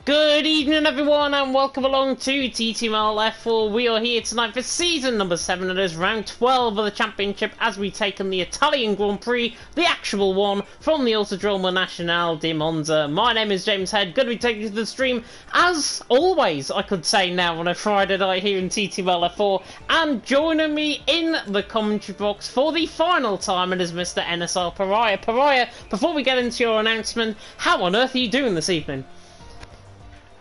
Good evening, everyone, and welcome along to TTML F4. We are here tonight for season number 7. It is round 12 of the championship as we take on the Italian Grand Prix, the actual one from the Autodromo Nazionale di Monza. My name is James Head, going to be taking you to the stream as always, I could say now, on a Friday night here in TTML F4. And joining me in the commentary box for the final time, it is Mr. NSR Pariah. Pariah, before we get into your announcement, how on earth are you doing this evening?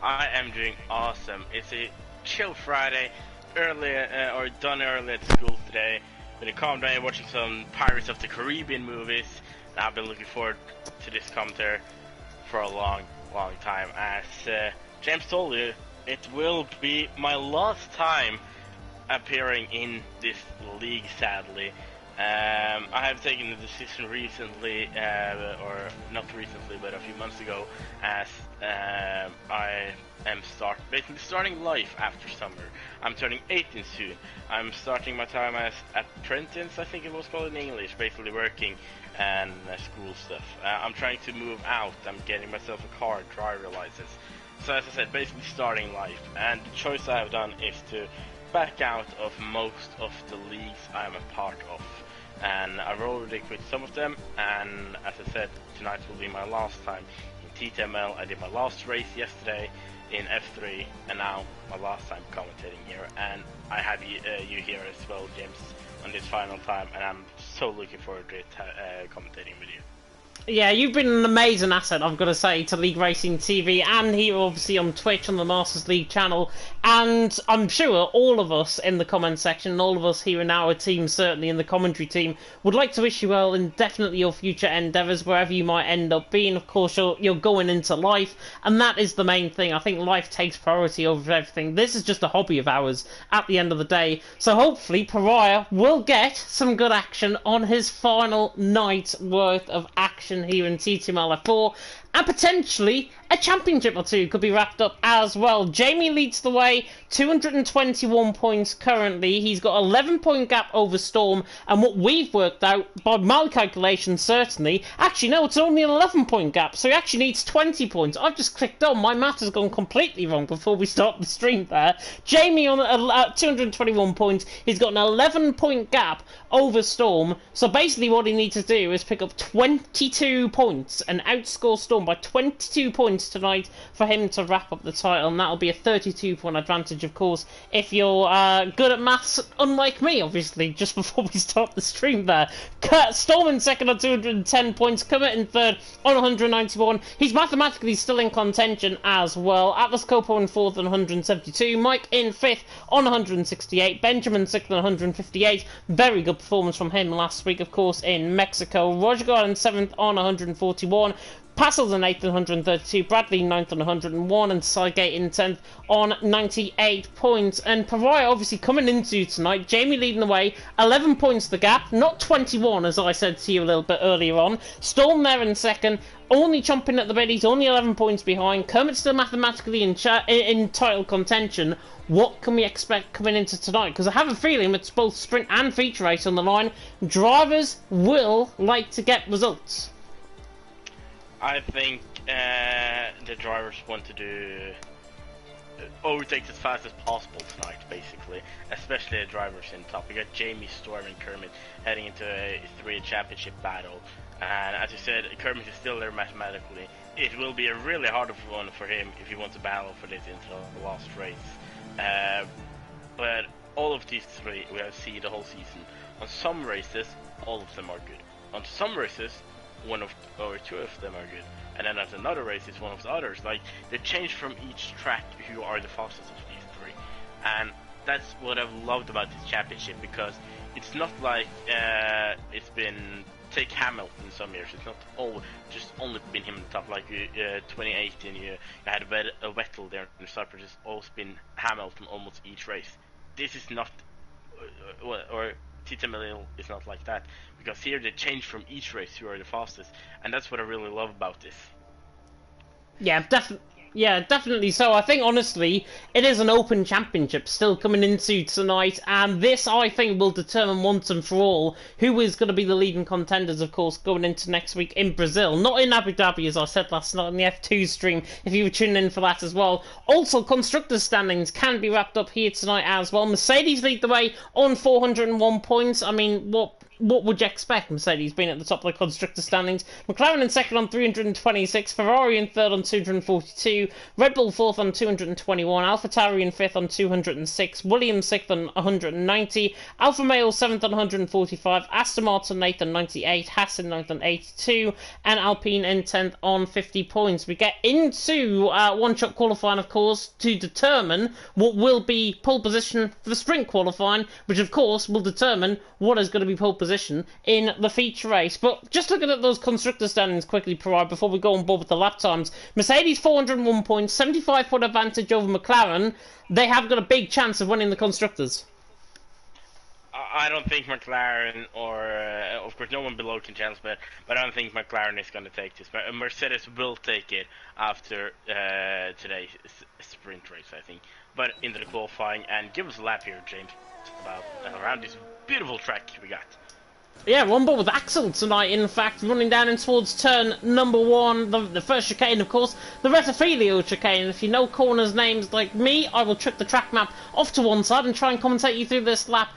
I am doing awesome. It's a chill Friday, done early at school today. Been a calm day watching some Pirates of the Caribbean movies. And I've been looking forward to this commentary for a long time. As James told you, it will be my last time appearing in this league, sadly. I have taken the decision recently, or not recently, but a few months ago, as I am basically starting life after summer. I'm turning 18 soon. I'm starting my time at Trentins, I think it was called in English, basically working and school stuff. I'm trying to move out. I'm getting myself a car, driver license. So as I said, basically starting life. And the choice I have done is to back out of most of the leagues I'm a part of. And I've already quit some of them, and as I said, tonight will be my last time in TTML. I did my last race yesterday in F3, and now my last time commentating here. And I have you here as well, James, on this final time, and I'm so looking forward to it, commentating with you. Yeah, you've been an amazing asset, I've got to say, to League Racing TV and here obviously on Twitch on the Masters League channel. And I'm sure all of us in the comment section, all of us here in our team, certainly in the commentary team, would like to wish you well in definitely your future endeavours, wherever you might end up being. Of course, you're going into life, and that is the main thing. I think life takes priority over everything. This is just a hobby of ours at the end of the day. So hopefully Pariah will get some good action on his final night's worth of action here in TTML F4, and potentially a championship or two could be wrapped up as well. Jamie leads the way, 221 points currently. He's got 11-point gap over Storm, and what we've worked out, by my calculation certainly, actually no, it's only an 11-point gap, so he actually needs 20 points. I've just clicked on, my math has gone completely wrong before we start the stream there. Jamie on 221 points, he's got an 11-point gap over Storm, so basically what he needs to do is pick up 22 points and outscore Storm by 22 points tonight for him to wrap up the title, and that'll be a 32-point advantage, of course, if you're good at maths, unlike me, obviously, just before we start the stream there. Storm in second on 210 points, Kermit in third on 191. He's mathematically still in contention as well. Atlas Copo in fourth on 172. Mike in fifth on 168. Benjamin sixth on 158. Very good performance from him last week, of course, in Mexico. Roger got in seventh on 141. Passels in 8th on 132, Bradley 9th on 101, and Sygate in 10th on 98 points. And Pariah obviously coming into tonight, Jamie leading the way, 11 points the gap, not 21 as I said to you a little bit earlier on. Storm there in second, only chomping at the bit, he's only 11 points behind. Kermit's still mathematically in title contention. What can we expect coming into tonight? Because I have a feeling it's both sprint and feature race on the line. Drivers will like to get results. I think the drivers want to do overtakes as fast as possible tonight, basically. Especially the drivers in top. We got Jamie, Storm, and Kermit heading into a 3 championship battle. And as you said, Kermit is still there mathematically. It will be a really hard one for him if he wants to battle for this into the last race. But all of these three we have seen the whole season. On some races, all of them are good. On some races, one of or two of them are good, and then at another race it's one of the others. Like, they change from each track who are the fastest of these three, and that's what I've loved about this championship, because it's not like it's been, take Hamilton some years, it's not only been him on top, like 2018 you had a Vettel there in the start, but it's always been Hamilton almost each race. This is not or TTML is not like that, because here they change from each race who are the fastest, and that's what I really love about this. Yeah, definitely. Yeah, definitely so. I think, honestly, it is an open championship still coming into tonight, and this, I think, will determine once and for all who is going to be the leading contenders, of course, going into next week in Brazil. Not in Abu Dhabi, as I said last night on the F2 stream, if you were tuning in for that as well. Also, constructors' standings can be wrapped up here tonight as well. Mercedes lead the way on 401 points. I mean, what would you expect? Mercedes being at the top of the constructor standings. McLaren in second on 326, Ferrari in third on 242, Red Bull fourth on 221, AlphaTauri in fifth on 206, Williams sixth on 190, Alfa Romeo seventh on 145, Aston Martin eighth on 98, Haas in ninth on 82, and Alpine in 10th on 50 points. We get into one-shot qualifying, of course, to determine what will be pole position for the sprint qualifying, which of course will determine what is going to be pole position in the feature race. But just looking at those constructor standings quickly, Parag, before we go on board with the lap times. Mercedes 401 points, 75-point advantage over McLaren. They have got a big chance of winning the constructors. I don't think McLaren, or of course no one below can chance, but I don't think McLaren is going to take this. Mercedes will take it after today's sprint race, I think. But into the qualifying, and give us a lap here, James, about around this beautiful track we got. Yeah, we're on board with Axel tonight, in fact, running down in towards turn number one, the first chicane, of course, the Retafilio chicane. If you know corners' names like me, I will trick the track map off to one side and try and commentate you through this lap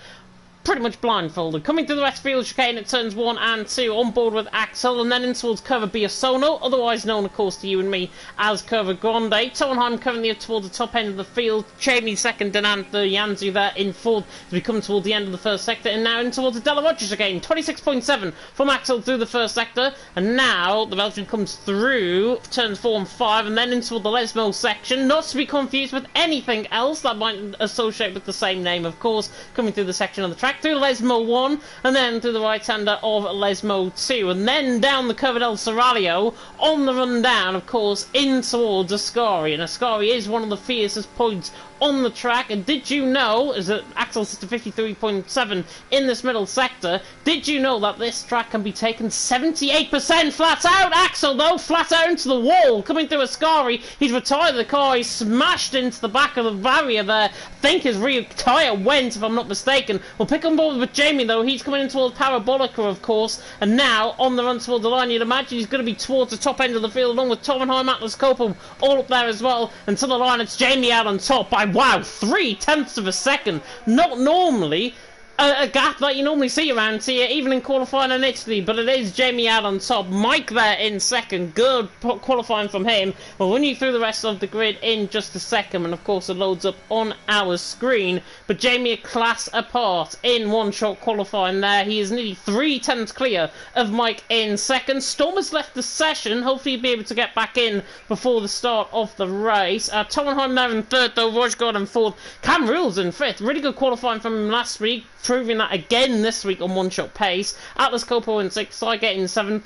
pretty much blindfolded. Coming through the Westfield chicane at turns 1 and 2, on board with Axel, and then in towards Curva Biasono, otherwise known, of course, to you and me as Curva Grande. Towenheim currently towards the top end of the field, Jamie second, and Anthony Yanzu there in fourth as we come toward the end of the first sector, and now in towards the Della Roggia chicane. 26.7 from Axel through the first sector, and now the Belgian comes through turns 4 and 5, and then into the Lesmo section, not to be confused with anything else that might associate with the same name, of course, coming through the section of the track, through Lesmo 1, and then through the right-hander of Lesmo 2, and then down the Curva del Serralio, on the run down, of course, in towards Ascari, and Ascari is one of the fiercest points on the track. And did you know, as Axel's to 53.7 in this middle sector, did you know that this track can be taken 78% flat out? Axel, though, flat out into the wall, coming through Ascari. He's retired the car, he's smashed into the back of the barrier there. I think his rear tyre went, if I'm not mistaken. We'll pick on board with Jamie, though. He's coming in towards Parabolica, of course, and now on the run towards the line. You'd imagine he's going to be towards the top end of the field, along with Tovenheim, Atlas Copum, all up there as well. And to the line, it's Jamie out on top by, wow, 0.3 of a second. Not normally a gap that you normally see around here, even in qualifying in Italy, but it is Jamie out on top. Mike there in second, good qualifying from him. We'll run you through the rest of the grid in just a second, and of course it loads up on our screen. But Jamie a class apart in one-shot qualifying there. He is nearly 0.3 clear of Mike in second. Storm has left the session, hopefully he'll be able to get back in before the start of the race. Towenheim there in third, though, Rojgaard in fourth, Cam Rules in fifth. Really good qualifying from him last week, proving that again this week on one-shot pace. Atlas Coppo in 6th, Sygate in 7th.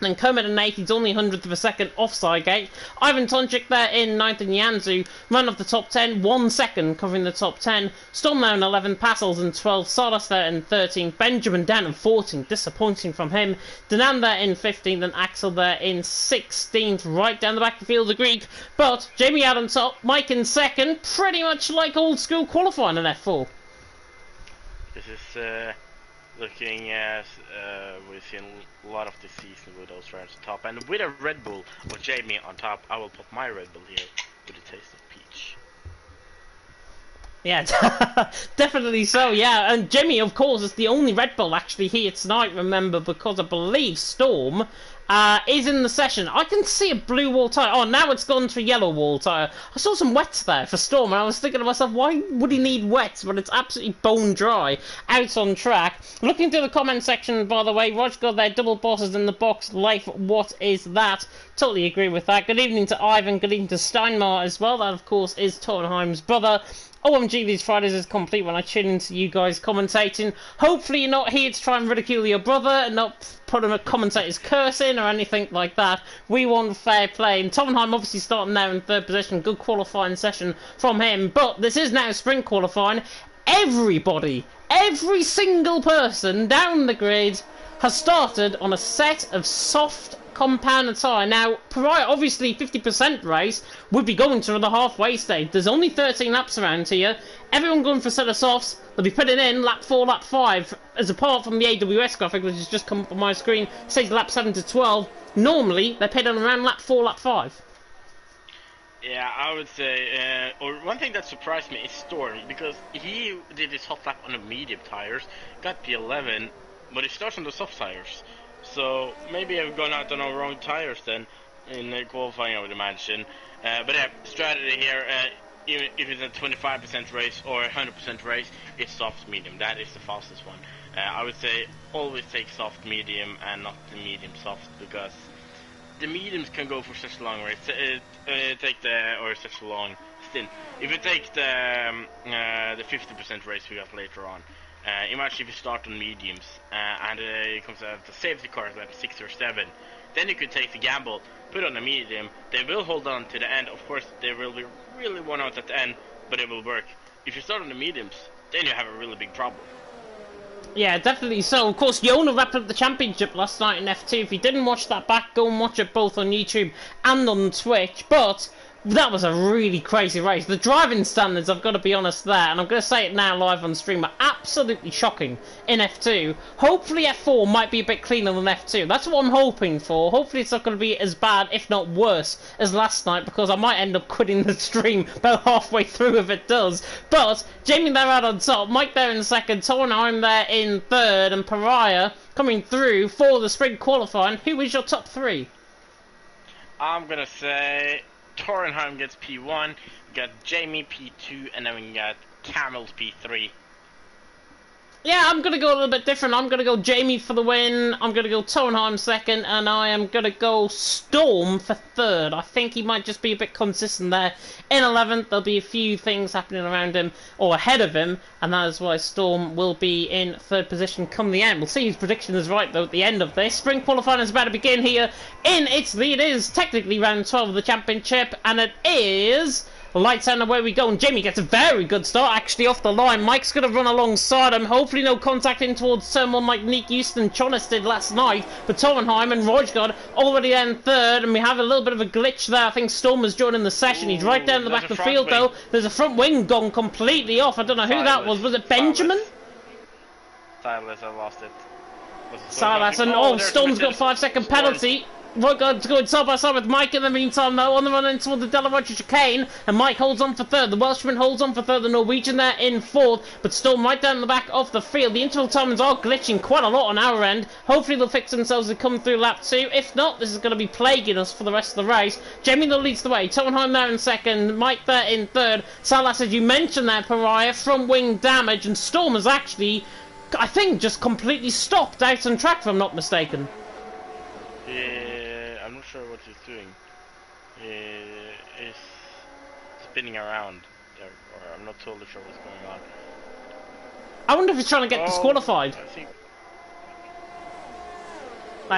Then Kermit in 8th, he's only 100th of a second off Sygate. Ivan Tonchik there in 9th, and Yanzu ran off the top 10, 1 second covering the top 10. Storm there in 11th, Passels in 12th, Salas there in 13th, Benjamin down in 14th, disappointing from him. Danan there in 15th, and Axel there in 16th, right down the back of the field, the Greek. But Jamie out on top, Mike in second, pretty much like old school qualifying in F4. This is looking as we've seen a lot of the season with those drivers on top, and with a Red Bull with Jamie on top, I will put my Red Bull here with a taste of peach. Yeah, definitely so, yeah. And Jimmy, of course, is the only Red Bull actually here tonight, remember, because I believe Storm is in the session. I can see a blue wall tyre. Oh, now it's gone to a yellow wall tyre. I saw some wets there for Storm, and I was thinking to myself, why would he need wets when it's absolutely bone dry out on track? Looking through the comment section, by the way, Roger got their double bosses in the box. Life, what is that? Totally agree with that. Good evening to Ivan, good evening to Steinmar as well. That, of course, is Tottenham's brother. OMG, these Fridays is complete when I tune into you guys commentating. Hopefully you're not here to try and ridicule your brother and not put him a commentator's curse in or anything like that. We want fair play. And Tovenheim obviously starting there in third position. Good qualifying session from him. But this is now sprint qualifying. Everybody, every single person down the grid has started on a set of soft compound the tyre. Now, Pariah, obviously 50% race, would be going to the halfway stage. There's only 13 laps around here. Everyone going for set of softs. They'll be putting in lap 4, lap 5, as apart from the AWS graphic, which has just come up on my screen, says lap 7 to 12. Normally, they're pitting around lap 4, lap 5. Yeah, I would say, or one thing that surprised me is Storm, because he did his hot lap on the medium tires, got the 11, but he starts on the soft tires. So maybe I've gone out on the wrong tires then in the qualifying, I would imagine. But yeah, strategy here, even if it's a 25% race or a 100% race, it's soft medium. That is the fastest one. I would say always take soft medium and not the medium soft, because the mediums can go for such a long race. Such a long stint. If you take the 50% race we got later on, imagine if you start on mediums and it comes out the safety car at 6 or 7, then you could take the gamble, put on a medium. They will hold on to the end. Of course, they will be really worn out at the end, but it will work. If you start on the mediums, then you have a really big problem. Yeah, definitely so. Of course, Yona wrapped up the championship last night in F2. If you didn't watch that back, go and watch it both on YouTube and on Twitch. But that was a really crazy race. The driving standards, I've got to be honest there, and I'm going to say it now live on stream, are absolutely shocking in F2. Hopefully F4 might be a bit cleaner than F2. That's what I'm hoping for. Hopefully it's not going to be as bad, if not worse, as last night, because I might end up quitting the stream about halfway through if it does. But Jamie there out on top, Mike there in second, Tornheim there in third, and Pariah coming through for the sprint qualifying. Who is your top 3? I'm going to say Torrenheim gets P1, we got Jamie P2, and then we got Camels P3. Yeah, I'm going to go a little bit different. I'm going to go Jamie for the win, I'm going to go Torrenheim second, and I am going to go Storm for third. I think he might just be a bit consistent there. In 11th, there'll be a few things happening around him, or ahead of him, and that is why Storm will be in third position come the end. We'll see his prediction is right, though, at the end of this. Spring qualifying is about to begin here in Italy. It is technically round 12 of the championship, and it is lights out and away we go, and Jamie gets a very good start actually off the line. Mike's going to run alongside him, hopefully no contact in towards someone like Nick Houston Chonis did last night, but Torrenheim and Rojgard already in third, and we have a little bit of a glitch there. I think Storm is joining the session. He's right down the back of the field though. There's a front wing gone completely off. I don't know who that was it Benjamin? Silas, I lost it. Silas, and Storm's got a 5-second penalty. Rojgard's going side by side with Mike in the meantime though, on the run in toward the Delaroche chicane, and Mike holds on for third. The Welshman holds on for third, the Norwegian there in fourth, but Storm right down the back of the field. The interval timings are glitching quite a lot on our end. Hopefully they'll fix themselves and come through lap 2. If not, this is going to be plaguing us for the rest of the race. Jamie though leads the way, Torrenheim there in second, Mike there in third. Salas, as you mentioned there, Pariah, front wing damage, and Storm has actually, I think, just completely stopped out on track if I'm not mistaken. Yeah, I'm not sure what he's doing. He's spinning around there, or I'm not totally sure what's going on. I wonder if he's trying to get disqualified. I think...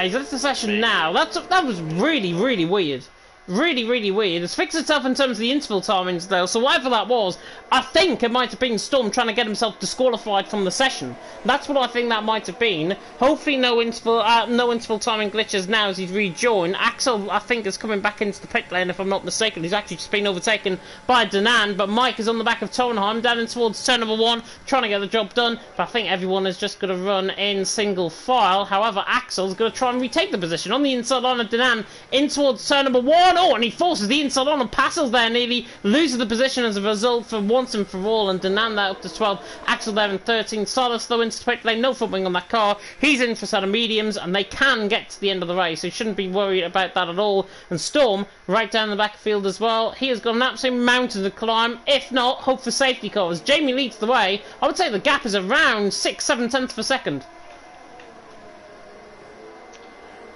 He's left the session now. That was really, really weird. Really weird. It's fixed itself in terms of the interval timings though, so whatever that was, I think it might have been Storm trying to get himself disqualified from the session. That's what I think that might have been. Hopefully no interval timing glitches now as he's rejoined. Axel, I think, is coming back into the pit lane if I'm not mistaken. He's actually just been overtaken by Danan, but Mike is on the back of Torrenheim, down in towards turn number 1, trying to get the job done, but I think everyone is just going to run in single file. However, Axel's going to try and retake the position on the inside line of Danan in towards turn number 1. Oh, and he forces the inside on and passes there, nearly loses the position as a result for once and for all, and Danan there up to 12, Axel there in 13, Silas though into the pit lane, no front wing on that car, he's in for a set of mediums, and they can get to the end of the race, so you shouldn't be worried about that at all. And Storm, right down the backfield as well, he has got an absolute mountain to climb. If not, hope for safety cars. Jamie leads the way. I would say the gap is around 6-7 tenths per second.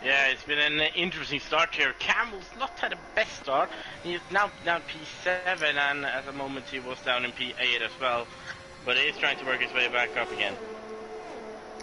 Yeah, it's been an interesting start here. Camel's not had the best start. He's now down P7, and at the moment he was down in P8 as well. But he's trying to work his way back up again.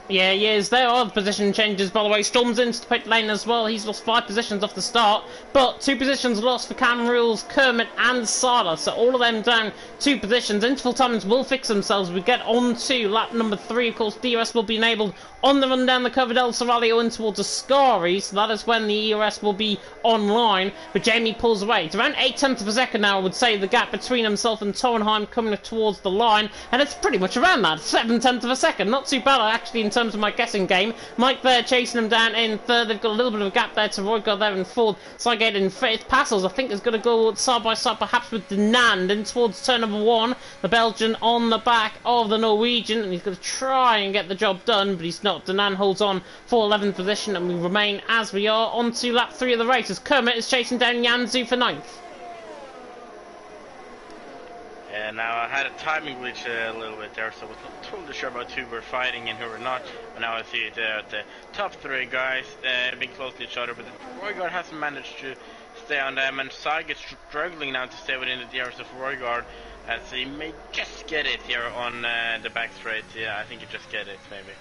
Yeah, he is. There are the position changes, by the way. Storm's into the pit lane as well. He's lost 5 positions off the start, but 2 positions lost for Cam Rules, Kermit, and Sala. So all of them down 2 positions. Interval times will fix themselves. We get on to lap number 3. Of course, DRS will be enabled on the run down the curve of El Serralio in towards Ascari. So that is when the ERS will be online. But Jamie pulls away. It's around 8 tenths of a second now, I would say, the gap between himself and Torenheim coming towards the line. And it's pretty much around that. 7 tenths of a second. Not too bad, actually, in terms of my guessing game. Mike there chasing him down in third. They've got a little bit of a gap there to Roygaard there in fourth. Sygate in fifth. Passels, I think, is going to go side by side, perhaps with Denand in towards turn number 1. The Belgian on the back of the Norwegian, and he's going to try and get the job done, but he's not. Denand holds on for 11th position, and we remain as we are on to lap 3 of the race as Kermit is chasing down Yanzu for 9th. Yeah, now I had a timing glitch a little bit there, so I was not totally sure about who were fighting and who were not. But now I see it the top 3 guys being close to each other, but Roygaard hasn't managed to stay on them, and Saig is struggling now to stay within the DRS of Roygaard, as he may just get it here on the back straight. Yeah, I think he just get it, maybe.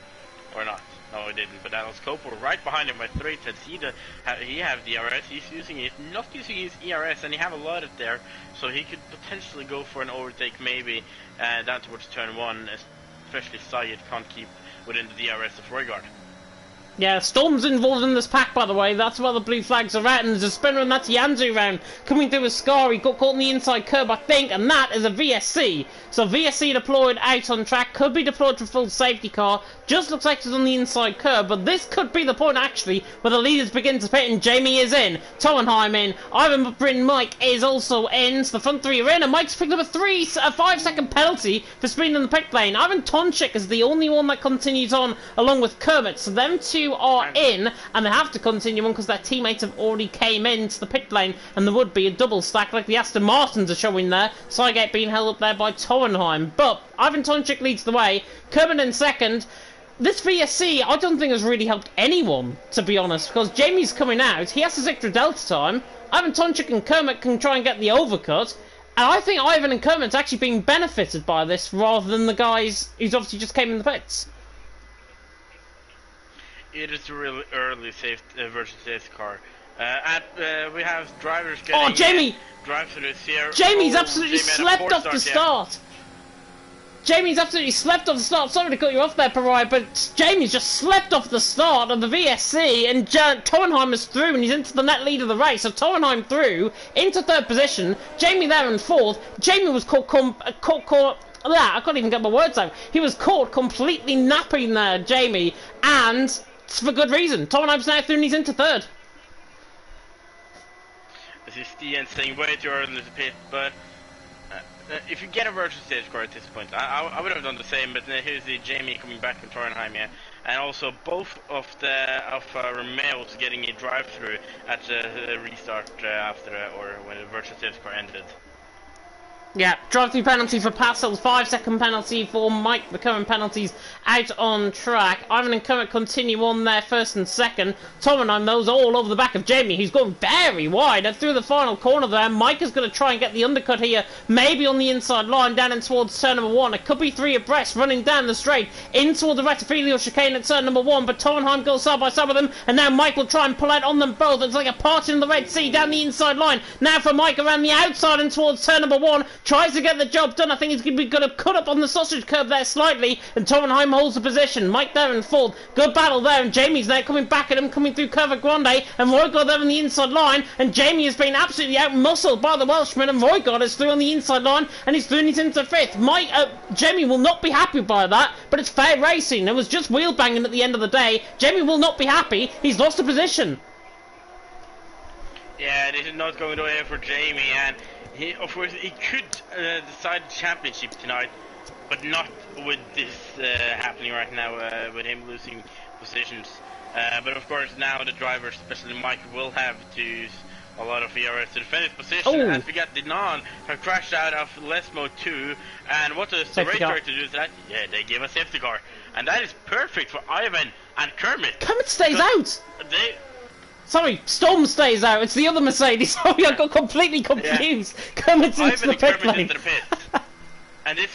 Or not. No, he didn't. But that was Copo right behind him by 3 tenths. He have DRS. He's using it, not using his ERS, and he have a lot of there, so he could potentially go for an overtake, maybe down towards turn 1. Especially Sayed can't keep within the DRS of Roygaard. Yeah, Storm's involved in this pack, by the way. That's where the blue flags are at, and there's a spinner, and that's Yanzu round. Coming through with Scar, he got caught in the inside curb, I think, and that is a VSC. So VSC deployed out on track, could be deployed for full safety car. Just looks like it's on the inside curb, but this could be the point, actually, where the leaders begin to pit, and Jamie is in. Towenheim in. Ivan Bryn Mike is also in. So the front 3 are in, and Mike's picked up a 5-second penalty for speeding in the pit lane. Ivan Tonchik is the only one that continues on, along with Kermit. So them 2 are in, and they have to continue on because their teammates have already came into the pit lane, and there would be a double stack like the Aston Martins are showing there. Sygate being held up there by Towenheim, but Ivan Tonchik leads the way. Kermit in second. This VSC, I don't think has really helped anyone, to be honest, because Jamie's coming out, he has his extra delta time. Ivan Tonchik and Kermit can try and get the overcut, and I think Ivan and Kermit's actually being benefited by this rather than the guys who's obviously just came in the pits. It is a really early versus safety car. We have drivers getting... Oh, Jamie! Drive through here. Jamie's absolutely slept off the start! Jamie's absolutely slept off the start. Sorry to cut you off there, Pariah, but Jamie's just slept off the start of the VSC, and Towenheim is through, and he's into the net lead of the race. So Towenheim through, into 3rd position, Jamie there in 4th. Jamie was caught I can't even get my words out. He was caught completely napping there, Jamie, and it's for good reason. Towenheim's now through and he's into 3rd. This is Stian saying way too early in the pit, but if you get a virtual stage score at this point, I would have done the same, but here's the Jamie coming back from Torenheim, yeah. And also both of Romeo's getting a drive-through at the restart after or when the virtual stage score ended. Yeah, drive-through penalty for Passels, 5-second penalty for Mike. The current penalties out on track. Ivan and Kermit continue on there, 1st and 2nd. Tomenheim, those all over the back of Jamie. He's going very wide and through the final corner there. Mike is going to try and get the undercut here, maybe on the inside line, down in towards turn number 1. It could be 3 abreast, running down the straight, in toward the Retifilio chicane at turn number 1, but Tomenheim goes side by side with them, and now Mike will try and pull out on them both. It's like a party in the Red Sea down the inside line. Now for Mike around the outside and towards turn number 1. Tries to get the job done. I think he's going to cut up on the sausage curb there slightly, and Torenheim holds the position. Mike there in 4th. Good battle there, and Jamie's there coming back at him, coming through Curva Grande, and Roygaard there on the inside line, and Jamie has been absolutely out-muscled by the Welshman, and Roygaard is through on the inside line, and he's through and he's into 5th. Jamie will not be happy by that, but it's fair racing. It was just wheel banging at the end of the day. Jamie will not be happy. He's lost a position. Yeah, this is not going to end for Jamie, and he, of course, he could decide the championship tonight, but not with this happening right now, with him losing positions. But of course, now the driver, especially Mike, will have to use a lot of ERS to defend his position. Oh. As we got Dinan, have crashed out of less mode 2, and what does the race director do is that? Yeah, they give a safety car, and that is perfect for Ivan and Kermit. Kermit stays out! Sorry, Storm stays out. It's the other Mercedes. Sorry, I got completely confused. Yeah. Kermit's into the pit lane. And this,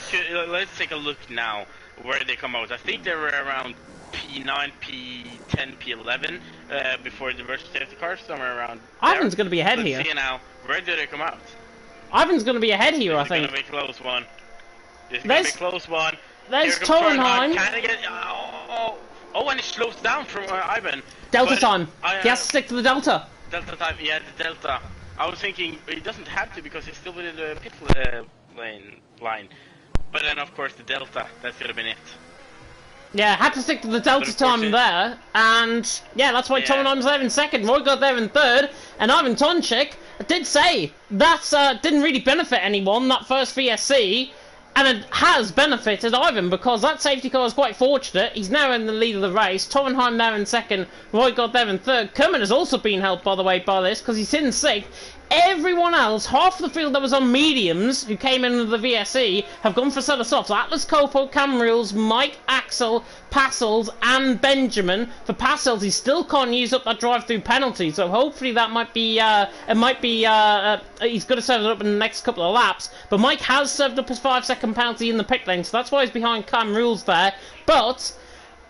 let's take a look now where they come out. I think they were around P9, P10, P11 before the virtual safety car, somewhere around Ivan's going to be ahead Let's here. see now. Where do they come out? Ivan's going to be ahead here, I think. This is going to be a close one. This is going to be a close one. There's Torenheim. Can I get... Oh, and it slows down from Ivan. Delta time. He has to stick to the Delta. Delta time, yeah, the Delta. I was thinking he doesn't have to because he's still within the pit line. But then, of course, the Delta. That's going to be it. Yeah, had to stick to the Delta time there, and yeah, that's why Torenheim's there in second, Roy got there in third, and Ivan Tonchik did say that didn't really benefit anyone, that first VSC, and it has benefited Ivan, because that safety car is quite fortunate. He's now in the lead of the race, Torenheim there in second, Roy got there in third. Kermit has also been helped, by the way, by this, because he's in sixth. Everyone else, half the field that was on mediums, who came in with the VSE, have gone for set of softs. Atlas Copo, Cam Reels, Mike, Axel, Passels, and Benjamin. For Passels, he still can't use up that drive-through penalty, so hopefully that might be, he's going to serve it up in the next couple of laps. But Mike has served up his 5-second penalty in the pit lane, so that's why he's behind Cam Reels there. But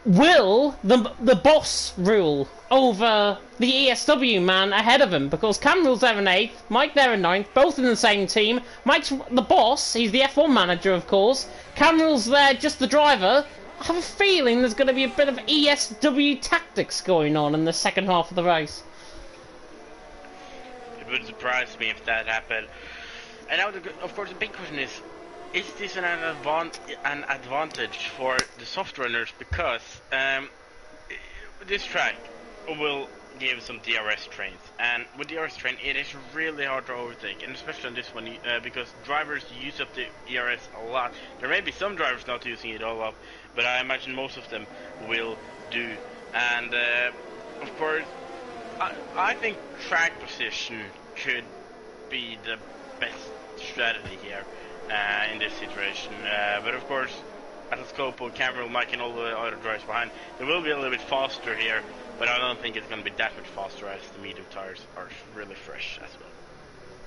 will the boss rule over the ESW man ahead of him? Because Cam Rule's there in 8th, Mike there in 9th, both in the same team. Mike's the boss, he's the F1 manager, of course. Cam Rule's there, just the driver. I have a feeling there's going to be a bit of ESW tactics going on in the second half of the race. It would surprise me if that happened. And now, of course, the big question is this an advantage for the soft runners? Because this track will give some DRS trains, and with DRS train it is really hard to overtake, and especially on this one because drivers use up the DRS a lot. There may be some drivers not using it all up, but I imagine most of them will do. And of course, I think track position could be the best strategy here in this situation. But of course, Atlas Copo, Cameron, Mike, and all the other drivers behind, they will be a little bit faster here, but I don't think it's going to be that much faster as the medium tires are really fresh as well.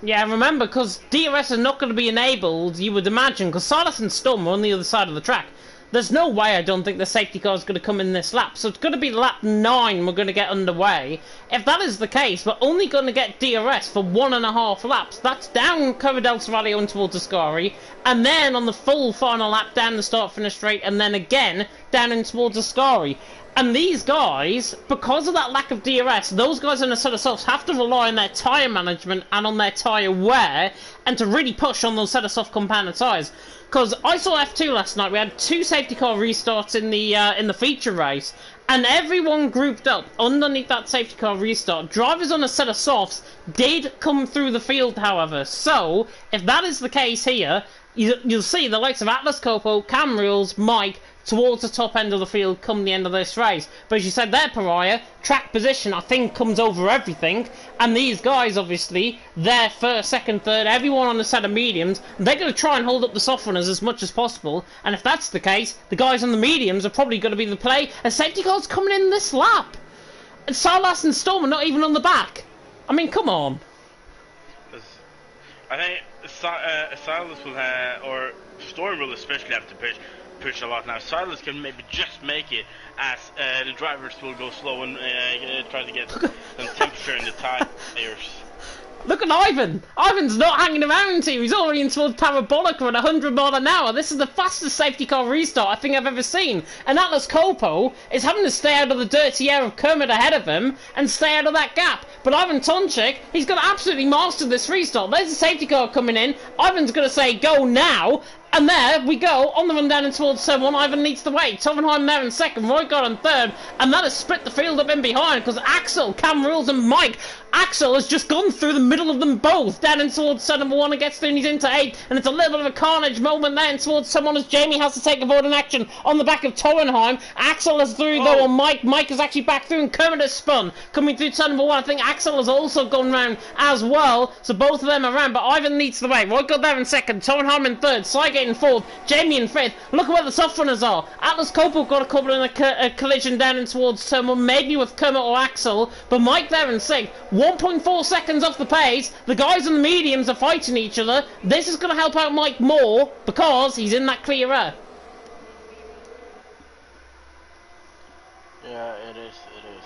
Yeah, remember, because DRS is not going to be enabled, you would imagine, because Silas and Storm are on the other side of the track. There's no way I don't think the safety car is going to come in this lap, so it's going to be lap 9 we're going to get underway. If that is the case, we're only going to get DRS for 1.5 laps. That's down Corridel Serraglio and towards Ascari, and then on the full final lap down the start-finish straight, and then again down in towards Ascari. And these guys, because of that lack of DRS, those guys in a set of softs have to rely on their tyre management and on their tyre wear, and to really push on those set of soft compounded tyres. Because I saw F2 last night, we had 2 safety car restarts in the feature race, and everyone grouped up underneath that safety car restart. Drivers on a set of softs did come through the field, however. So, if that is the case here, you'll see the likes of Atlas Copo, Cam Reels, Mike, towards the top end of the field come the end of this race. But as you said there, Pariah, track position I think comes over everything, and these guys obviously, they're first, second, third, everyone on the set of mediums, they're going to try and hold up the soft runners as much as possible, and if that's the case, the guys on the mediums are probably going to be the play, and safety cars coming in this lap. And Salas and Storm are not even on the back. I mean, come on. I think Silas will have, or Storm will especially have to push a lot now. Silas can maybe just make it as the drivers will go slow and try to get some temperature in the tires. Look at Ivan! Ivan's not hanging around here, he's already in towards Parabolica at 100 miles an hour. This is the fastest safety car restart I think I've ever seen. And Atlas Copo is having to stay out of the dirty air of Kermit ahead of him and stay out of that gap. But Ivan Tonchik, he's going to absolutely master this restart. There's a safety car coming in, Ivan's going to say go now. And there we go, on the run down and towards turn 1, Ivan leads the way. Tovenheim there in second, Roy got in third, and that has split the field up in behind, because Axel, Cam Rules and Mike, Axel has just gone through the middle of them both, down in towards turn number 1 and gets through and he's into 8, and it's a little bit of a carnage moment there in towards someone as Jamie has to take a board in action on the back of Torenheim. Axel is through though on Mike, Mike is actually back through and Kermit has spun, coming through turn number 1, I think Axel has also gone round as well, so both of them are round, but Ivan leads the way. Roy got there in second, Torenheim in third, Sygate in fourth, Jamie in fifth. Look at where the soft runners are. Atlas Copo got a couple in a collision down in towards turn 1, maybe with Kermit or Axel, but Mike there in sixth, 1.4 seconds off the pace. The guys in the mediums are fighting each other. This is going to help out Mike more because he's in that clear air. Yeah, it is. It is.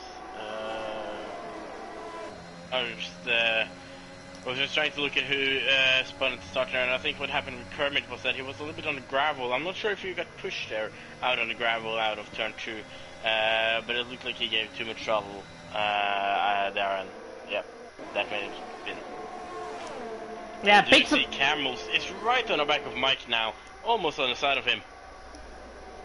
I was just trying to look at who spun at the start there, and I think what happened with Kermit was that he was a little bit on the gravel. I'm not sure if he got pushed there out on the gravel out of turn 2, but it looked like he gave too much trouble there, and yep, that made it spin. Yeah, big see Camels is right on the back of Mike now, almost on the side of him.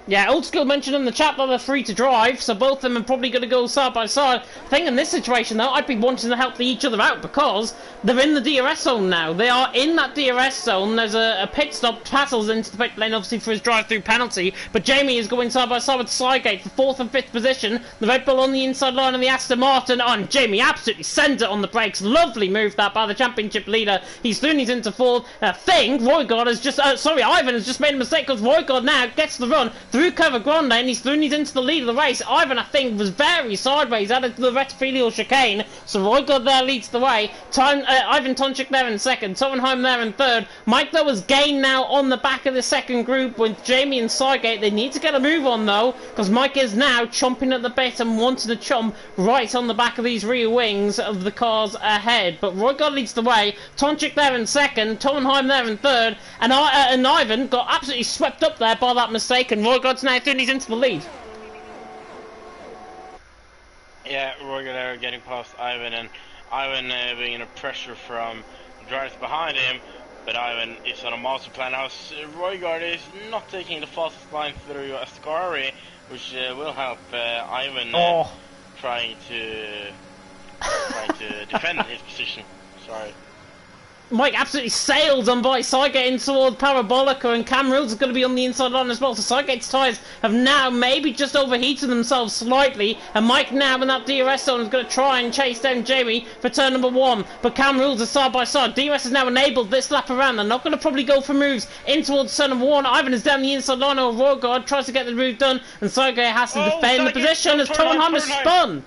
Yeah, Old School mentioned in the chat that they're free to drive, so both of them are probably going to go side by side. I think in this situation, though, I'd be wanting to help each other out because they're in the DRS zone now. They are in that DRS zone. There's a pit stop. Tassels into the pit lane, obviously, for his drive-through penalty, but Jamie is going side by side with Sidegate for 4th and 5th position. The Red Bull on the inside line of the Aston Martin. Oh, and Jamie absolutely sent it on the brakes. Lovely move that by the championship leader. He's through, he's into 4th. I think Roygard has just... Ivan has just made a mistake because Roygard now gets the run through Cover Grande, and he's through, he's into the lead of the race. Ivan, I think, was very sideways, added to the retrophilial chicane, so Roygard there leads the way. Ivan Tonchik there in 2nd, Tovenheim there in 3rd. Mike, though, has gained now on the back of the 2nd group with Jamie and Sidegate. They need to get a move on, though, because Mike is now chomping at the bit and wanting to chomp right on the back of these rear wings of the cars ahead. But Roygard leads the way, Tonchik there in 2nd, Tovenheim there in 3rd, and Ivan got absolutely swept up there by that mistake, and Roygard's now through, he's into the lead. Yeah, Roygard getting past Ivan, and Ivan being under pressure from the drivers behind him, but Ivan is on a master plan now. Roygard is not taking the fastest line through Ascari, which will help Ivan trying to defend his position. Sorry. Mike absolutely sailed on by Sidegate in towards Parabolica, and Cam Rules is going to be on the inside line as well. So Sidegate's tyres have now maybe just overheated themselves slightly, and Mike now in that DRS zone is going to try and chase down Jamie for turn number 1. But Cam Rules is side by side. DRS has now enabled this lap around. They're not going to probably go for moves in towards turn number 1. Ivan is down the inside line of Roygard, tries to get the move done, and Sidegate has to defend the position as Tovenheim has spun.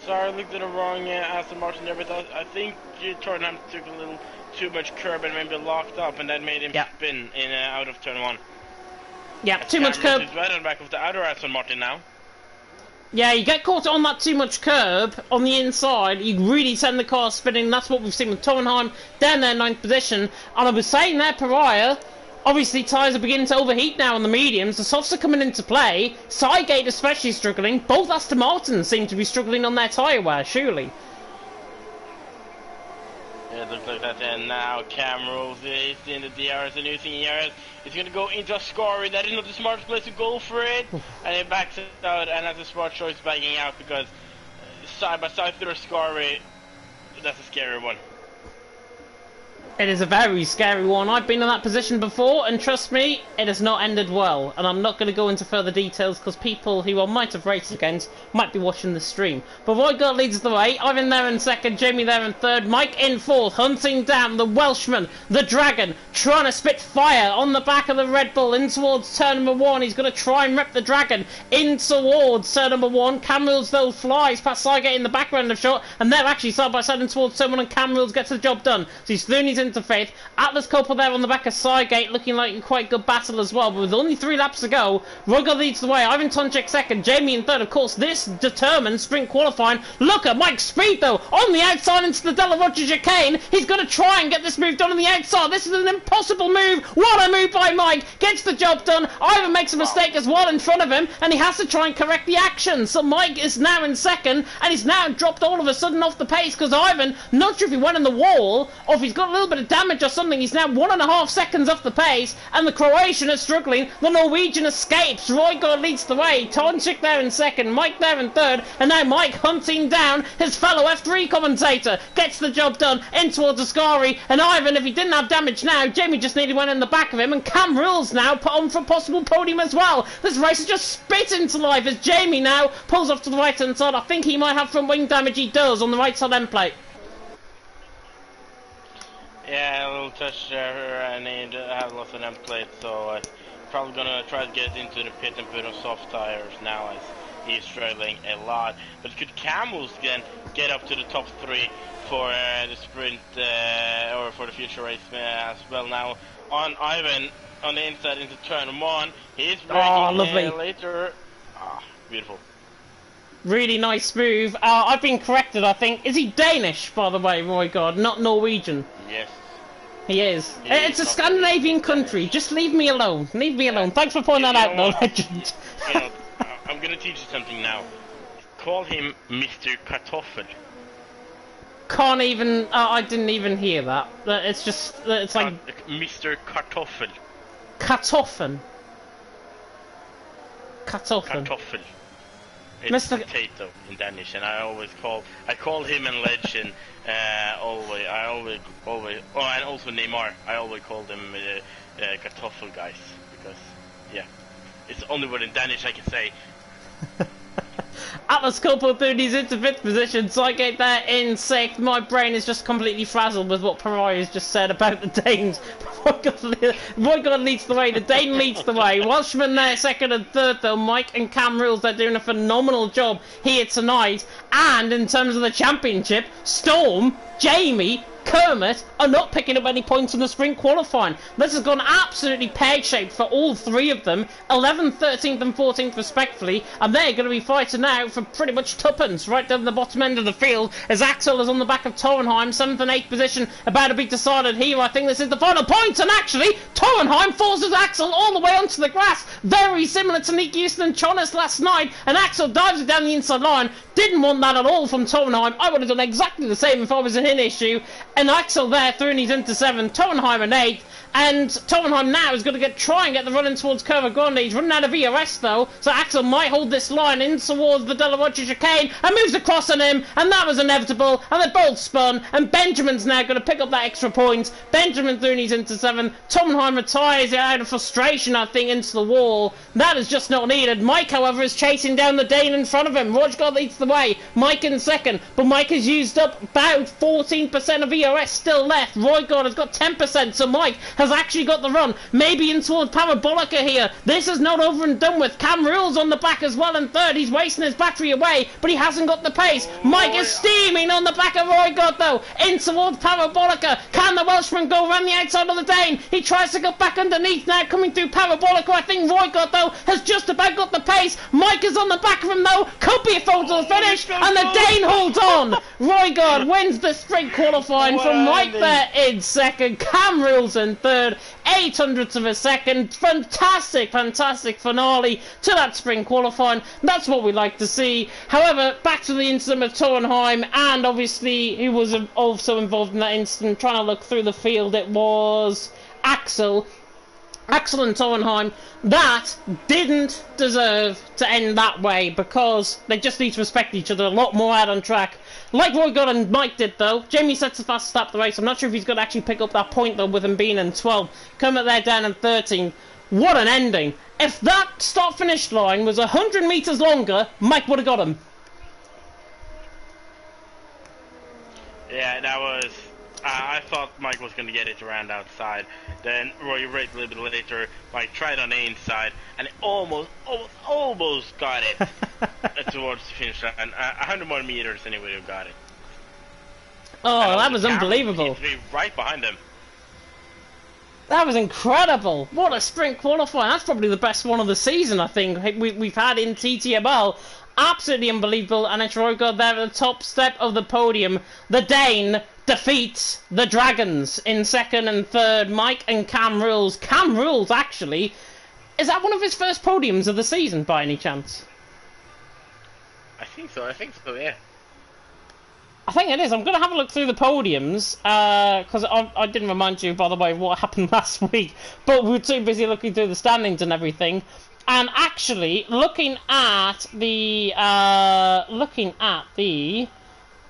Sorry, I looked at the wrong Aston Martin there, but I think Tottenham took a little too much curb and maybe locked up, and that made him spin in out of turn 1. Yeah, too much curb. He's right on the back of the outer Aston Martin now. Yeah, you get caught on that too much curb on the inside, you really send the car spinning. That's what we've seen with Tovenheim down there 9th position. And I was saying there, Pariah, obviously tyres are beginning to overheat now on the mediums, the softs are coming into play, Sidegate especially struggling, both Aston Martins seem to be struggling on their tyre wear, surely. Yeah, it looks like that, and now Cam Rules is in the DRS, and using ERS, he's going to go into a Ascari. That is not the smartest place to go for it, and he backs it out, and that's a smart choice backing out, because side by side through Ascari, that's a scary one. It is a very scary one. I've been in that position before, and trust me, it has not ended well. And I'm not going to go into further details because people who I might have raced against might be watching the stream. But Roygard leads the way. Ivan there in 2nd, Jamie there in 3rd, Mike in 4th, hunting down the Welshman, the Dragon, trying to spit fire on the back of the Red Bull in towards turn number 1. He's going to try and rip the Dragon in towards turn number 1. Cam Rules, though, flies past Sidegate in the background of shot, and they're actually side by side in towards turn 1, and Cam Rules gets the job done. So he's through, he's into 5th. Atlas Copper there on the back of Sidegate, looking like a quite good battle as well, but with only 3 laps to go, Roygard leads the way, Ivan Tonchik 2nd, Jamie in 3rd. Of course, this determines sprint qualifying. Look at Mike's speed, though, on the outside into the Della Roger chicane. He's going to try and get this move done on the outside. This is an impossible move. What a move by Mike. Gets the job done. Ivan makes a mistake as well in front of him, and he has to try and correct the action. So Mike is now in 2nd, and he's now dropped all of a sudden off the pace because Ivan, not sure if he went in the wall or if he's got a little bit of damage or something. He's now 1.5 seconds off the pace, and the Croatian is struggling. The Norwegian escapes. Roygard leads the way. Tonchik there in 2nd, Mike there in 3rd, and now Mike hunting down his fellow F3 commentator. Gets the job done in towards Ascari, and Ivan, if he didn't have damage now, Jamie just nearly went in the back of him, and Cam Rules now put on for a possible podium as well. This race is just spit into life as Jamie now pulls off to the right hand side. I think he might have front wing damage. He does on the right side end plate. Yeah, a little touch there, and he have lots of end plate, so probably gonna try to get into the pit and put on soft tires now as he's struggling a lot. But could Camels again get up to the top 3 for the sprint or for the future race as well? Now on Ivan on the inside into turn 1, he's braking lovely. Later. Beautiful. Really nice move. I've been corrected, I think. Is he Danish, by the way, Roy God, not Norwegian? Yes. He is. He It's is a Scandinavian country. Danish. Just leave me alone. Leave me alone. Thanks for pointing that out, though, legend. You know, I'm gonna teach you something now. Call him Mr. Kartoffel. Can't even... I didn't even hear that. It's just... It's like... Mr. Kartoffel. Kartoffen. Kartoffen. Kartoffel. It's Mr. potato in Danish, and I call him and Legend always. Oh, and also Neymar. I always call them Kartoffel guys because, yeah, it's the only word in Danish I can say. Atlas Corporal 30's into 5th position, Psygate there in 6th. My brain is just completely frazzled with what Pariah's just said about the Danes. Roy God leads the way, the Dane leads the way. Welshman there 2nd and 3rd though. Mike and Cam Rules, they're doing a phenomenal job here tonight. And in terms of the championship, Storm, Jamie, Kermit are not picking up any points in the sprint qualifying. This has gone absolutely pear-shaped for all three of them. 11th, 13th and 14th respectively, and they're going to be fighting out for pretty much tuppence right down the bottom end of the field as Axel is on the back of Torenheim, 7th and 8th position, about to be decided here. I think this is the final point, and actually Torenheim forces Axel all the way onto the grass, very similar to Nick Houston and Chonis last night, and Axel dives it down the inside line. Didn't want that at all from Torenheim. I would have done exactly the same if I was in his issue. And Axel there through and he's into 7th, Torenheim in 8th, and Torenheim now is going to try and get the run in towards Curva Grande. He's running out of ERS though, so Axel might hold this line in towards the De La Rocha chicane and moves across on him, and that was inevitable, and they both spun, and Benjamin's now going to pick up that extra point. Benjamin through and he's into 7th, Torenheim retires out of frustration, I think, into the wall. That is just not needed. Mike, however, is chasing down the Dane in front of him. Rojgard leads the way, Mike in 2nd, but Mike has used up about 14% of ERS still left. Roygard has got 10%, so Mike has actually got the run. Maybe in towards Parabolica here. This is not over and done with. Cam Rule's on the back as well in 3rd. He's wasting his battery away, but he hasn't got the pace. Mike is steaming on the back of Roygard though, in towards Parabolica. Can the Welshman go around the outside of the Dane? He tries to go back underneath now, coming through Parabolica. I think Roygard though has just about got the pace. Mike is on the back of him though. Could be a photo finish, and the Dane holds on. Roygard wins the sprint qualifying from Mike there in 2nd. Cam Rules in 3rd. 800ths of a second. Fantastic finale to that sprint qualifying. That's what we like to see. However, back to the incident of Torenheim, and obviously who was also involved in that incident, trying to look through the field. It was Axel and Torenheim. That didn't deserve to end that way, because they just need to respect each other a lot more out on track. Like Roy God and Mike did though. Jamie sets the fastest lap of the race. I'm not sure if he's going to actually pick up that point though with him being in 12. Coming there down in 13. What an ending. If that start-finish line was 100 metres longer, Mike would have got him. Yeah, that was... I thought Mike was going to get it around outside. Then Roy raced a little bit later. Mike tried on the inside, and it almost got it towards the finish line. 100 more meters, and he would have got it. Oh, that was unbelievable. Right behind him. That was incredible. What a sprint qualifying. That's probably the best one of the season, I think, we've had in TTML. Absolutely unbelievable. And it's Roygard there at the top step of the podium. The Dane defeats the Dragons in 2nd and 3rd. Mike and Cam Rules. Cam Rules, actually, is that one of his first podiums of the season by any chance? I think so, yeah. I think it is. I'm going to have a look through the podiums, because I didn't remind you, by the way, what happened last week, but we were too busy looking through the standings and everything. And actually, looking at the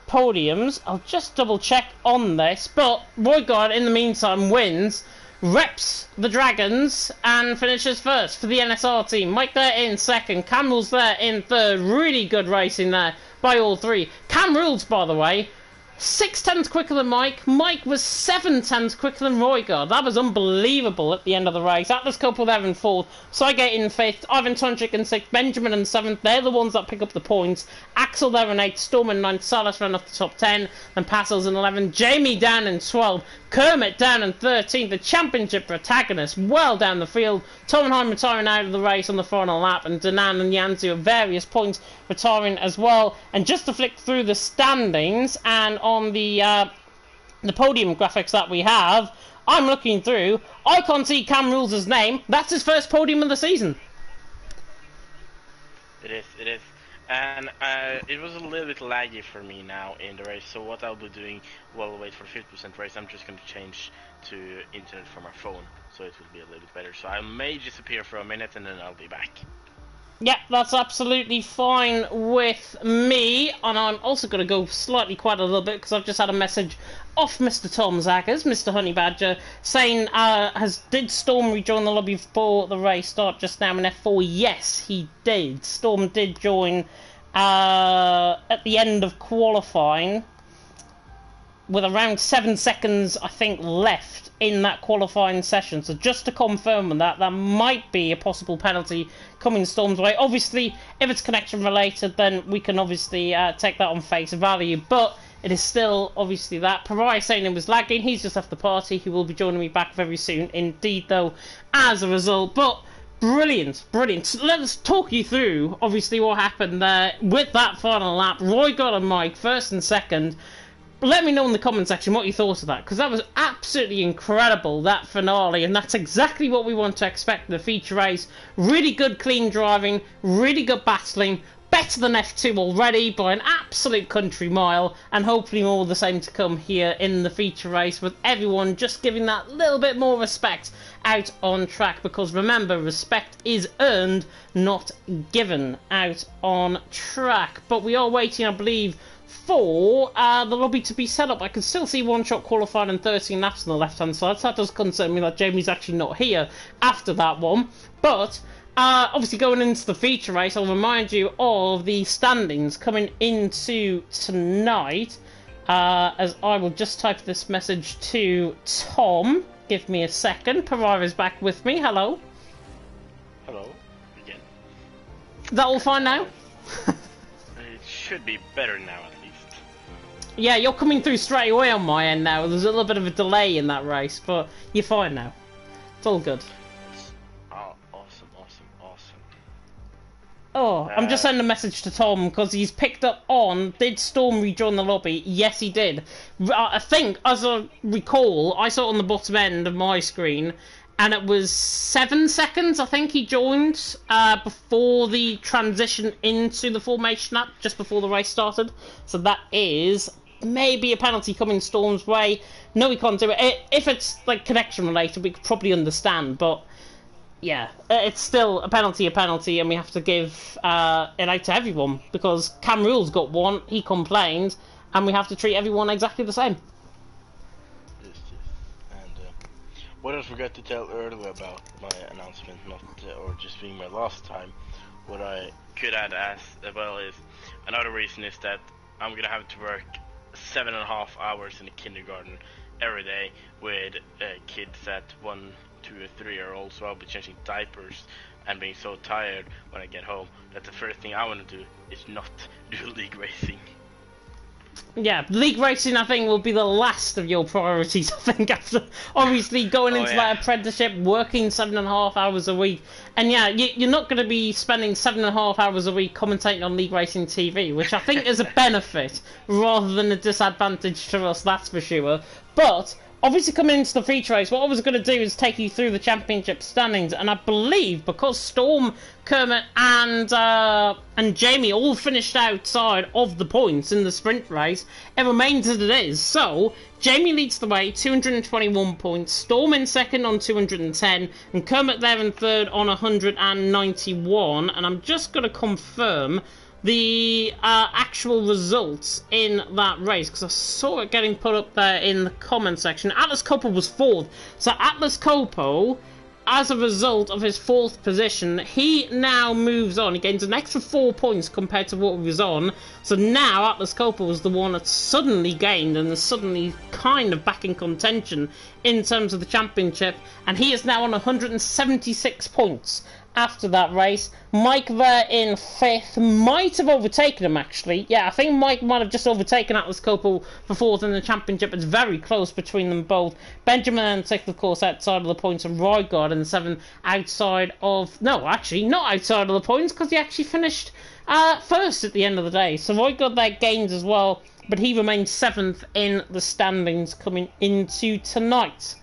podiums, I'll just double check on this, but Roygard in the meantime wins, reps the Dragons, and finishes first for the NSR team. Mike there in 2nd, Cam Rules there in 3rd. Really good racing there by all three. Cam Rules, by the way, 6/10 quicker than Mike. Mike was 7/10 quicker than Roygard. That was unbelievable at the end of the race. Atlas Copel there in 4th, Sygate in 5th, Ivan Tonchik in 6th, Benjamin in 7th. They're the ones that pick up the points. Axel there in 8th, Storm in 9th, Salas ran off the top 10, then Passels in 11th, Jamie down in 12th, Kermit down in 13th, the championship protagonist, well down the field. Tomenheim retiring out of the race on the final lap, and Danan and Yanzu at various points retiring as well. And just to flick through the standings and on the podium graphics that we have, I'm looking through. I can't see Cam Rules' name. That's his first podium of the season. It is. And it was a little bit laggy for me now in the race, so what I'll be doing while we wait for 50% race, I'm just going to change to internet from my phone, so it will be a little bit better. So I may disappear for a minute and then I'll be back. Yeah, that's absolutely fine with me, and I'm also going to go slightly quiet a little bit because I've just had a message off Mr. Tom Zaggers, Mr. Honey Badger, saying, did Storm rejoin the lobby for the race start just now in F4? Yes, he did. Storm did join at the end of qualifying with around 7 seconds, I think, left in that qualifying session. So just to confirm on that, that might be a possible penalty coming Storm's way. Obviously, if it's connection related, then we can obviously take that on face value. But it is still obviously that. Pariah saying it was lagging. He's just left the party. He will be joining me back very soon indeed, though, as a result. But brilliant. So let's talk you through, obviously, what happened there with that final lap. Roy got a mic, first and second. Let me know in the comment section what you thought of that, because that was absolutely incredible, that finale, and that's exactly what we want to expect in the feature race. Really good clean driving, really good battling, better than F2 already by an absolute country mile, and hopefully more of the same to come here in the feature race, with everyone just giving that little bit more respect out on track, because remember, respect is earned, not given out on track. But we are waiting, I believe, for the lobby to be set up. I can still see one shot qualified and 13 laps on the left hand side, so that does concern me that Jamie's actually not here after that one. But obviously going into the feature race, I'll remind you of the standings coming into tonight, as I will just type this message to Tom. Give me a second. Pariah is back with me. Hello. Hello again. Is that all fine now? It should be better now at least. Yeah, you're coming through straight away on my end now. There's a little bit of a delay in that race, but you're fine now. It's all good. Oh, awesome. Oh, I'm just sending a message to Tom because he's picked up on, did Storm rejoin the lobby? Yes, he did. I think, as I recall, I saw it on the bottom end of my screen, and it was 7 seconds, I think, he joined before the transition into the formation app, just before the race started. So that is maybe a penalty coming Storm's way. No, we can't do it. If it's like connection related, we could probably understand, but yeah, it's still a penalty, and we have to give it out to everyone, because Cam Rules got one, he complained, and we have to treat everyone exactly the same. Yes. And what I forgot to tell earlier about my announcement, not or just being my last time, what I could add as well is another reason is that I'm gonna have to work 7.5 hours in the kindergarten every day with kids at 1, 2, or 3-year-olds, so I'll be changing diapers and being so tired when I get home that the first thing I want to do is not do league racing. Yeah, league racing, I think, will be the last of your priorities, I think, after obviously going into that apprenticeship, working 7.5 hours a week. And yeah, you're not going to be spending 7.5 hours a week commentating on league racing TV, which I think is a benefit rather than a disadvantage to us, that's for sure. But obviously, coming into the feature race, what I was going to do is take you through the championship standings, and I believe because Storm, Kermit, and Jamie all finished outside of the points in the sprint race, it remains as it is. So Jamie leads the way, 221 points. Storm in second on 210, and Kermit there in third on 191. And I'm just going to confirm the actual results in that race, because I saw it getting put up there in the comment section. Atlas Copo was fourth, so Atlas Copo, as a result of his fourth position, he now moves on. He gains an extra 4 points compared to what he was on, so now Atlas Copo was the one that suddenly gained and is suddenly kind of back in contention in terms of the championship, and he is now on 176 points. after that race. Mike there in 5th, might have overtaken him actually. Yeah, I think Mike might have just overtaken Atlas Copel for 4th in the championship. It's very close between them both. Benjamin in 6th, of course, outside of the points, and Roygard in 7th, outside of... No, actually, not outside of the points, because he actually finished first at the end of the day. So Roygard there gains as well, but he remains 7th in the standings coming into tonight.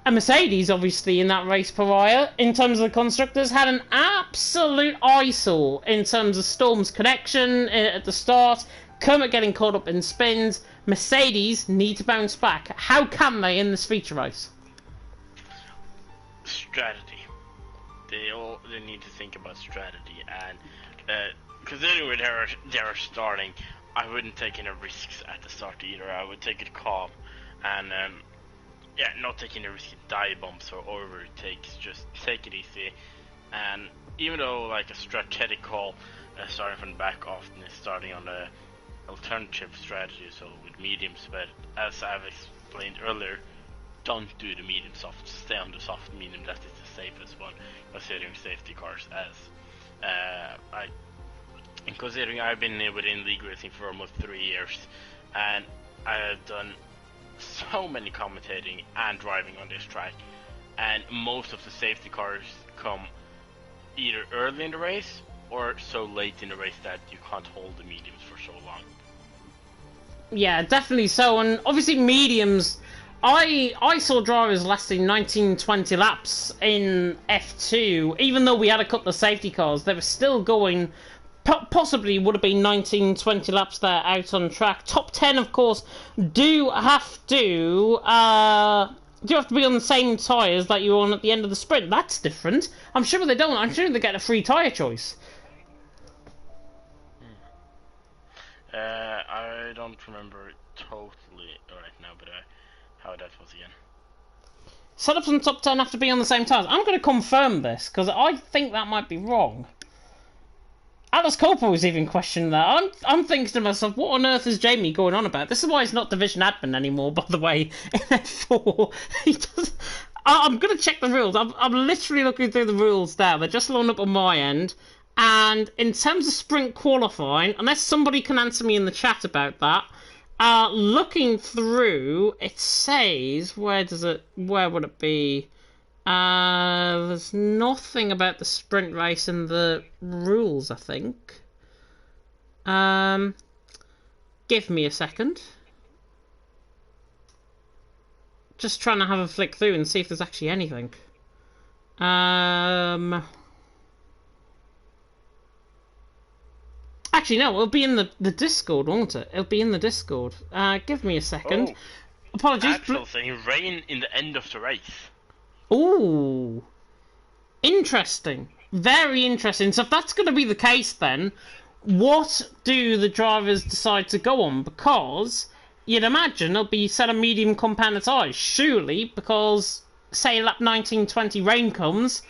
And Mercedes, obviously, in that race prior, in terms of the constructors, had an absolute eyesore in terms of Storm's connection at the start, Kermit getting caught up in spins. Mercedes need to bounce back. How can they in this feature race? Strategy. They need to think about strategy, and considering where they're starting, I wouldn't take any risks at the start either. I would take it calm, and yeah, not taking the risky dive bumps or overtakes, just take it easy. And even though like a strategic call starting from the back often is starting on the alternative strategy, so with mediums, but as I've explained earlier, don't do the medium soft, stay on the soft medium. That is the safest one, considering safety cars. Considering I've been within league racing for almost 3 years, and I have done so many commentating and driving on this track, and most of the safety cars come either early in the race or so late in the race that you can't hold the mediums for so long. Yeah, definitely so. And obviously mediums, I saw drivers lasting 19-20 laps in F2. Even though we had a couple of safety cars, they were still going, possibly would have been 19-20 laps there out on track. Top 10, of course, do have to be on the same tyres that you were on at the end of the sprint. That's different. I'm sure they don't. I'm sure they get a free tyre choice. I don't remember totally right now, but how that was again. Setups on top 10 have to be on the same tyres. I'm going to confirm this, because I think that might be wrong. Atlas Copel was even questioning that. I'm thinking to myself, what on earth is Jamie going on about? This is why he's not division admin anymore, by the way, in F4. I'm going to check the rules. I'm literally looking through the rules now. They're just loading up on my end. And in terms of sprint qualifying, unless somebody can answer me in the chat about that, looking through, it says, where would it be? There's nothing about the sprint race in the rules, I think. Give me a second. Just trying to have a flick through and see if there's actually anything. Actually, no, it'll be in the Discord, won't it? It'll be in the Discord. Give me a second. Oh, apologies. Actual saying rain in the end of the race. Ooh. Interesting. Very interesting. So if that's going to be the case then, what do the drivers decide to go on? Because you'd imagine it'll be set of medium compound tyres. Surely, because, say, lap 19-20 rain comes,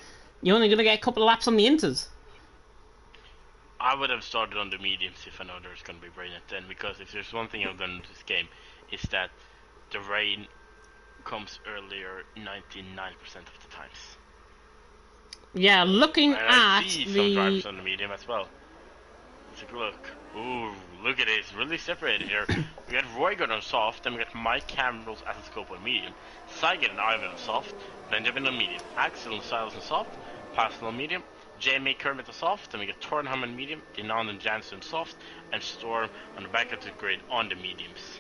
you're only going to get a couple of laps on the inters. I would have started on the mediums if I know there's going to be rain at then, because if there's one thing I've done in this game, is that the rain comes earlier 99% of the times. Yeah, looking and at I see some drivers on the medium as well. Let's take a look. Ooh, look at this, really separated here. We got Roygard on soft, then we got Mike Campbell's Atlas Copel on medium, Saiget and Ivan on soft, Benjamin on medium, Axel and Silas on soft, Pascal on medium, Jamie Kermit on soft, then we got Tornham on medium, Dinan and Jansen on soft, and Storm on the back of the grid on the mediums.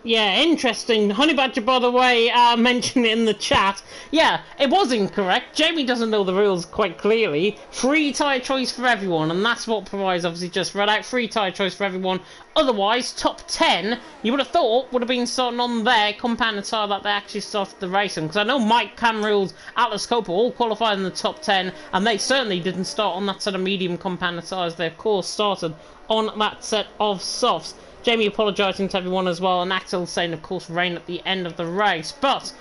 Yeah, interesting. Honey Badger, by the way, mentioned it in the chat. Yeah, it was incorrect. Jamie doesn't know the rules quite clearly. Free tyre choice for everyone, and that's what Prize obviously just read out. Free tyre choice for everyone. Otherwise, top 10, you would have thought, would have been starting on their compound tyre that they actually started the race on. Because I know Mike, Cam Rules, Atlas Copel all qualified in the top 10, and they certainly didn't start on that set of medium compound tyres. They, of course, started on that set of softs. Jamie apologising to everyone as well, and Axel saying, of course, rain at the end of the race. But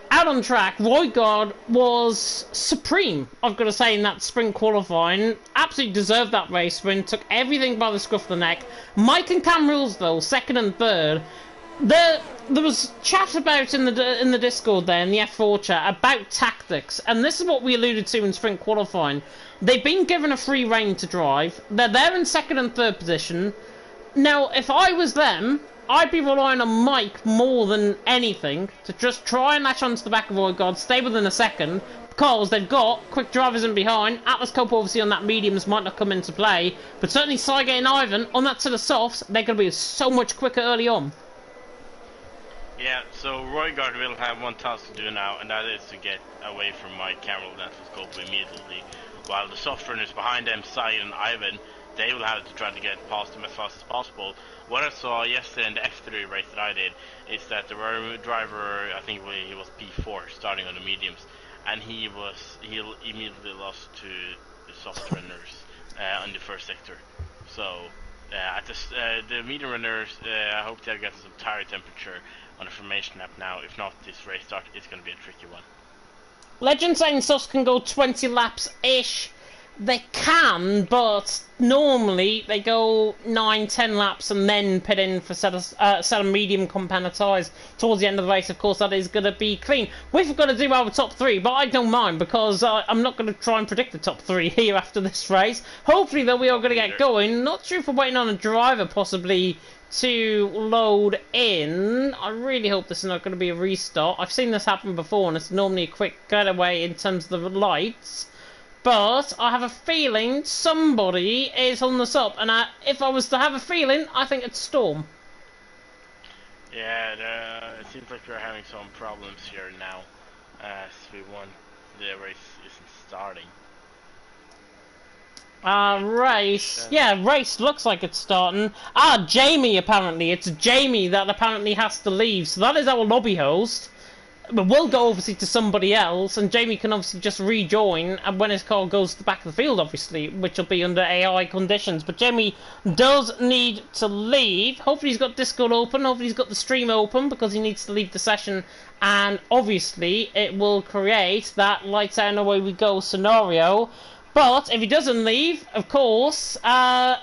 out on track, Roygard was supreme, I've got to say, in that sprint qualifying. Absolutely deserved that race win, took everything by the scruff of the neck. Mike and Cam Rules, though, second and third. There was chat about in the Discord there in the F4 chat about tactics, and this is what we alluded to in sprint qualifying. They've been given a free rein to drive. They're there in second and third position. Now, if I was them, I'd be relying on Mike more than anything to just try and latch onto the back of Odegaard, stay within a second, because they've got quick drivers in behind. Atlas Coppa obviously on that mediums might not come into play, but certainly Saige and Ivan on that set of softs, they're going to be so much quicker early on. Yeah, so Roygaard will have one task to do now, and that is to get away from Mike Carroll and Atlas Coppa immediately, while the soft runners behind them, Saige and Ivan, they will have to try to get past them as fast as possible. What I saw yesterday in the F3 race that I did is that there were a driver, I think he was P4, starting on the mediums, and he immediately lost to the soft runners on the first sector. So at the medium runners, I hope they're getting some tire temperature on the formation lap now. If not, this race start is going to be a tricky one. Legend saying softs can go 20 laps-ish. They can, but normally they go 9-10 laps and then pit in for set of medium compound tyres towards the end of the race. Of course, that is going to be clean. We've got to do our top three, but I don't mind because I'm not going to try and predict the top three here after this race. Hopefully, though, we are going to get going. Not sure if we're waiting on a driver possibly to load in. I really hope this is not going to be a restart. I've seen this happen before, and it's normally a quick getaway in terms of the lights. But I have a feeling somebody is on this up, and if I was to have a feeling, I think it's Storm. Yeah, it seems like we're having some problems here now, as the race isn't starting. Race. Yeah, race looks like it's starting. Jamie, apparently. It's Jamie that apparently has to leave, so that is our lobby host. But we'll go obviously to somebody else, and Jamie can obviously just rejoin and when his car goes to the back of the field, obviously, which will be under AI conditions. But Jamie does need to leave. Hopefully he's got Discord open, hopefully he's got the stream open, because he needs to leave the session, and obviously it will create that lights out and away we go scenario. But if he doesn't leave, of course,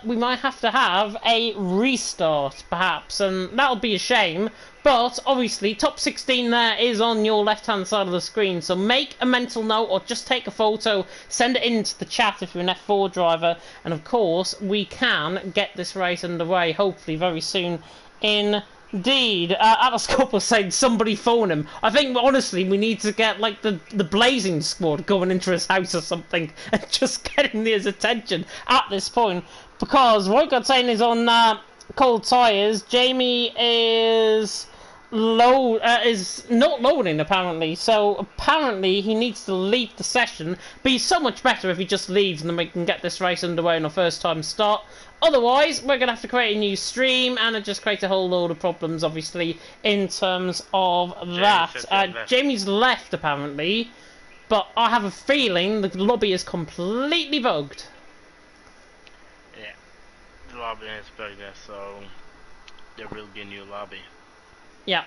we might have to have a restart, perhaps, and that'll be a shame. But obviously, top 16 there is on your left-hand side of the screen, so make a mental note or just take a photo, send it into the chat if you're an F4 driver, and of course, we can get this race underway, hopefully very soon indeed. Atlas Coppa said somebody phone him. I think, honestly, we need to get, like, the Blazing Squad going into his house or something and just getting his attention at this point, because Roygaard saying is on cold tyres. Jamie is not loading apparently, so apparently he needs to leave the session. But he's so much better if he just leaves and then we can get this race underway on a first time start. Otherwise, we're going to have to create a new stream, and it just creates a whole load of problems, obviously, in terms of that. Jamie's left, apparently, but I have a feeling the lobby is completely bugged. Yeah, the lobby is bugged, so there will be a new lobby. Yeah.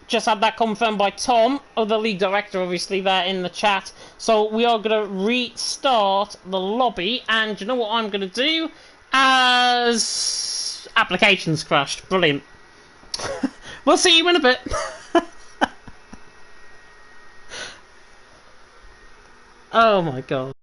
Just had that confirmed by Tom, the league director, obviously, there in the chat. So we are going to restart the lobby, and you know what I'm going to do? As applications crashed. Brilliant. We'll see you in a bit. Oh my god.